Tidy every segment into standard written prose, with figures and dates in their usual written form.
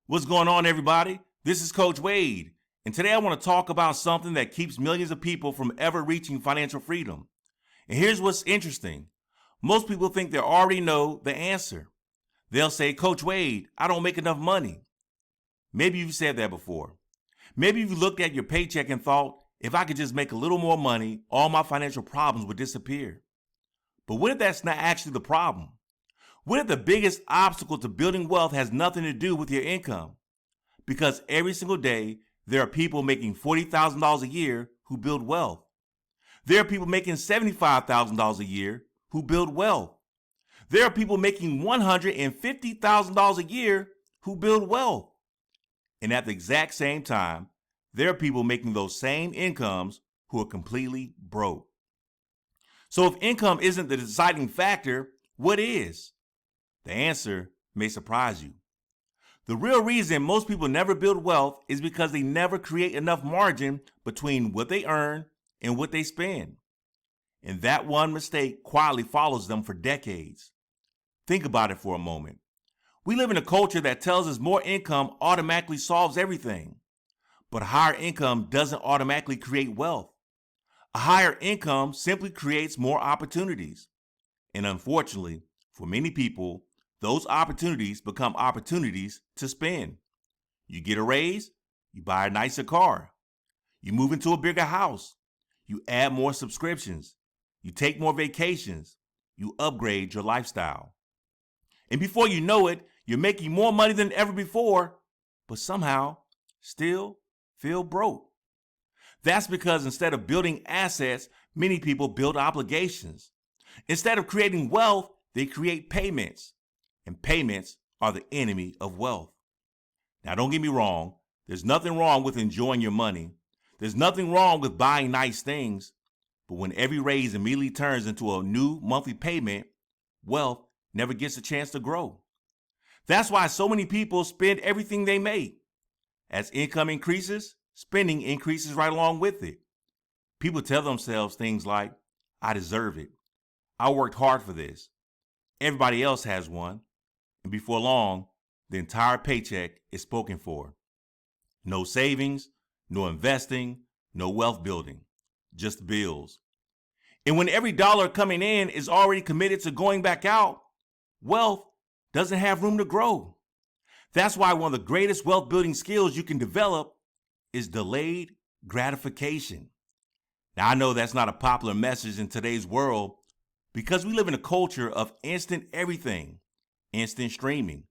What's going on, everybody? This is Coach Wade, and today I want to talk about something that keeps millions of people from ever reaching financial freedom. And here's what's interesting. Most people think they already know the answer. They'll say, Coach Wade, I don't make enough money. Maybe you've said that before. Maybe you've looked at your paycheck and thought, if I could just make a little more money, all my financial problems would disappear. But what if that's not actually the problem? What if the biggest obstacle to building wealth has nothing to do with your income? Because every single day, there are people making $40,000 a year who build wealth. There are people making $75,000 a year who build wealth. There are people making $150,000 a year who build wealth. And at the exact same time, there are people making those same incomes who are completely broke. So if income isn't the deciding factor, what is? The answer may surprise you. The real reason most people never build wealth is because they never create enough margin between what they earn and what they spend. And that one mistake quietly follows them for decades. Think about it for a moment. We live in a culture that tells us more income automatically solves everything. But higher income doesn't automatically create wealth. A higher income simply creates more opportunities. And unfortunately, for many people, those opportunities become opportunities to spend. You get a raise, you buy a nicer car. You move into a bigger house. You add more subscriptions. You take more vacations. You upgrade your lifestyle. And before you know it, you're making more money than ever before, but somehow still feel broke. That's because instead of building assets, many people build obligations. Instead of creating wealth, they create payments. And payments are the enemy of wealth. Now, don't get me wrong. There's nothing wrong with enjoying your money. There's nothing wrong with buying nice things. But when every raise immediately turns into a new monthly payment, wealth never gets a chance to grow. That's why so many people spend everything they make. As income increases, spending increases right along with it. People tell themselves things like, I deserve it. I worked hard for this. Everybody else has one. And before long, the entire paycheck is spoken for. No savings, no investing, no wealth building, just bills. And when every dollar coming in is already committed to going back out, wealth doesn't have room to grow. That's why one of the greatest wealth building skills you can develop is delayed gratification. Now, I know that's not a popular message in today's world because we live in a culture of instant everything. Instant streaming,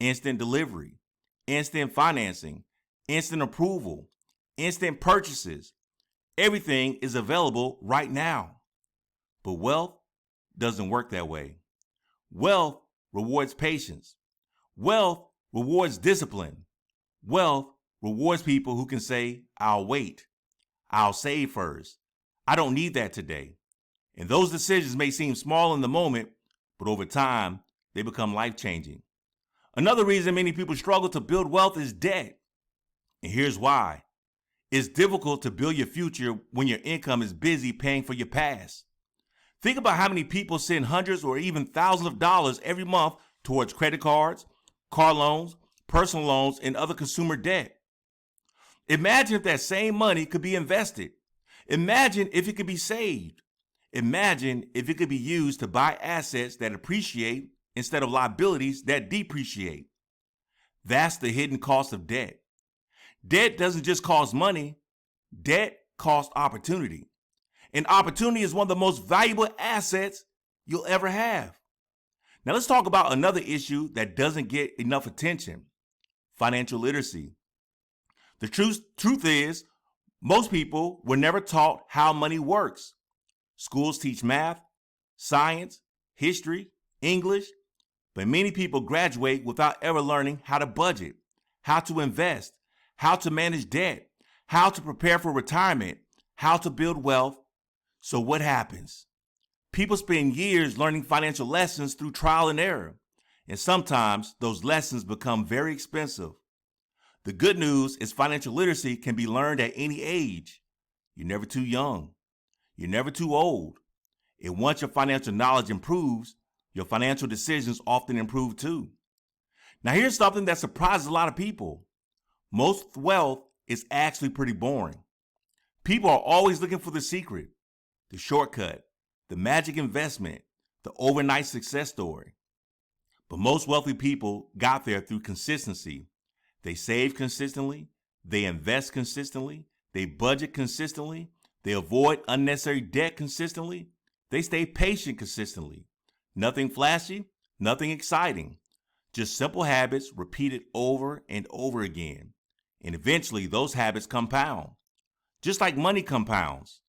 instant delivery, instant financing, instant approval, instant purchases. Everything is available right now. But wealth doesn't work that way. Wealth rewards patience. Wealth rewards discipline. Wealth rewards people who can say, I'll wait. I'll save first. I don't need that today. And those decisions may seem small in the moment, but over time, they become life-changing. Another reason many people struggle to build wealth is debt. And here's why. It's difficult to build your future when your income is busy paying for your past. Think about how many people send hundreds or even thousands of dollars every month towards credit cards, car loans, personal loans, and other consumer debt. Imagine if that same money could be invested. Imagine if it could be saved. Imagine if it could be used to buy assets that appreciate instead of liabilities that depreciate. That's the hidden cost of debt. Debt doesn't just cost money. Debt costs opportunity. And opportunity is one of the most valuable assets you'll ever have. Now let's talk about another issue that doesn't get enough attention: financial literacy. The truth is, most people were never taught how money works. Schools teach math, science, history, English, but many people graduate without ever learning how to budget, how to invest, how to manage debt, how to prepare for retirement, how to build wealth. So what happens? People spend years learning financial lessons through trial and error, and sometimes those lessons become very expensive. The good news is financial literacy can be learned at any age. You're never too young. You're never too old. And once your financial knowledge improves, your financial decisions often improve too. Now here's something that surprises a lot of people. Most wealth is actually pretty boring. People are always looking for the secret, the shortcut, the magic investment, the overnight success story. But most wealthy people got there through consistency. They save consistently, they invest consistently, they budget consistently, they avoid unnecessary debt consistently, they stay patient consistently. Nothing flashy, nothing exciting, just simple habits repeated over and over again. And eventually those habits compound, just like money compounds.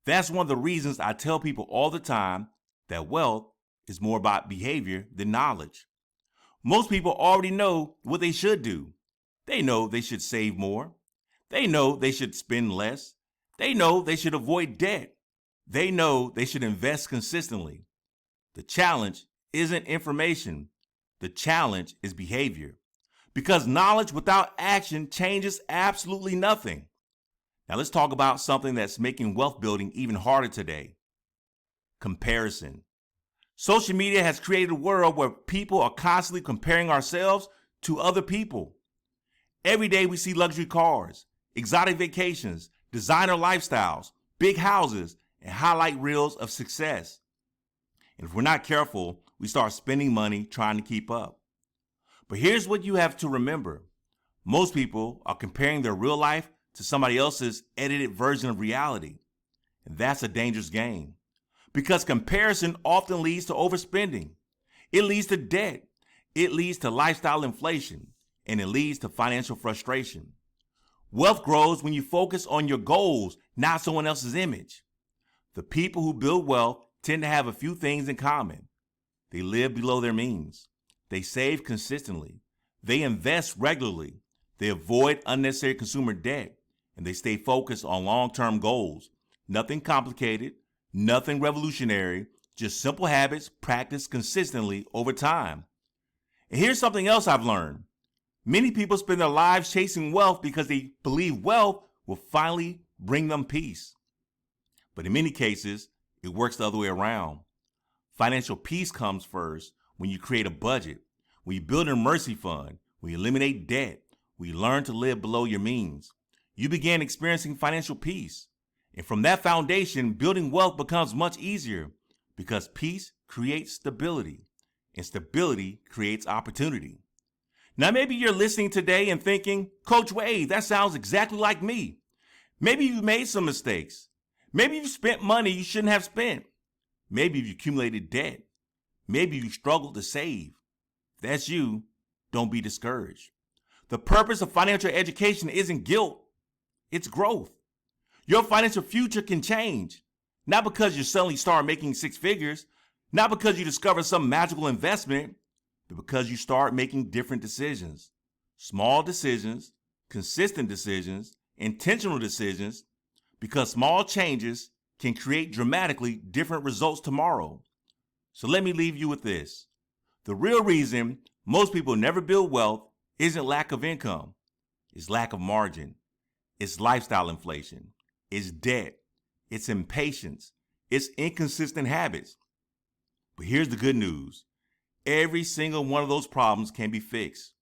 That's one of the reasons I tell people all the time that wealth is more about behavior than knowledge. Most people already know what they should do. They know they should save more. They know they should spend less. They know they should avoid debt. They know they should invest consistently. The challenge isn't information. The challenge is behavior. Because knowledge without action changes absolutely nothing. Now let's talk about something that's making wealth building even harder today. Comparison. Social media has created a world where people are constantly comparing ourselves to other people. Every day we see luxury cars, exotic vacations, designer lifestyles, big houses, and highlight reels of success. And if we're not careful, we start spending money trying to keep up. But here's what you have to remember. Most people are comparing their real life to somebody else's edited version of reality. And that's a dangerous game. Because comparison often leads to overspending. It leads to debt. It leads to lifestyle inflation. And it leads to financial frustration. Wealth grows when you focus on your goals, not someone else's image. The people who build wealth tend to have a few things in common. They live below their means. They save consistently. They invest regularly. They avoid unnecessary consumer debt. And they stay focused on long-term goals. Nothing complicated, nothing revolutionary, just simple habits practiced consistently over time. And here's something else I've learned. Many people spend their lives chasing wealth because they believe wealth will finally bring them peace. But in many cases, it works the other way around. Financial peace comes first when you create a budget, when you build an emergency fund, when you eliminate debt, when you learn to live below your means. You begin experiencing financial peace. And from that foundation, building wealth becomes much easier because peace creates stability, and stability creates opportunity. Now, maybe you're listening today and thinking, Coach Wade, that sounds exactly like me. Maybe you've made some mistakes. Maybe you've spent money you shouldn't have spent. Maybe you've accumulated debt. Maybe you struggled to save. If that's you, don't be discouraged. The purpose of financial education isn't guilt, it's growth. Your financial future can change, not because you suddenly start making six figures, not because you discover some magical investment, but because you start making different decisions. Small decisions, consistent decisions, intentional decisions, because small changes can create dramatically different results tomorrow. So let me leave you with this. The real reason most people never build wealth isn't lack of income. It's lack of margin. It's lifestyle inflation. It's debt. It's impatience. It's inconsistent habits. But here's the good news. Every single one of those problems can be fixed.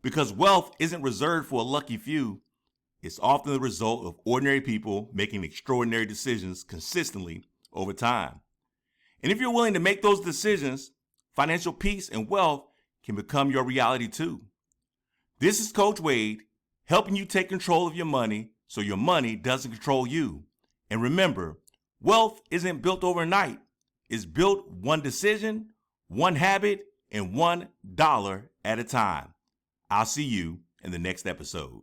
Because wealth isn't reserved for a lucky few. It's often the result of ordinary people making extraordinary decisions consistently over time. And if you're willing to make those decisions, financial peace and wealth can become your reality too. This is Coach Wade, helping you take control of your money so your money doesn't control you. And remember, wealth isn't built overnight. It's built one decision, one habit, and $1 at a time. I'll see you in the next episode.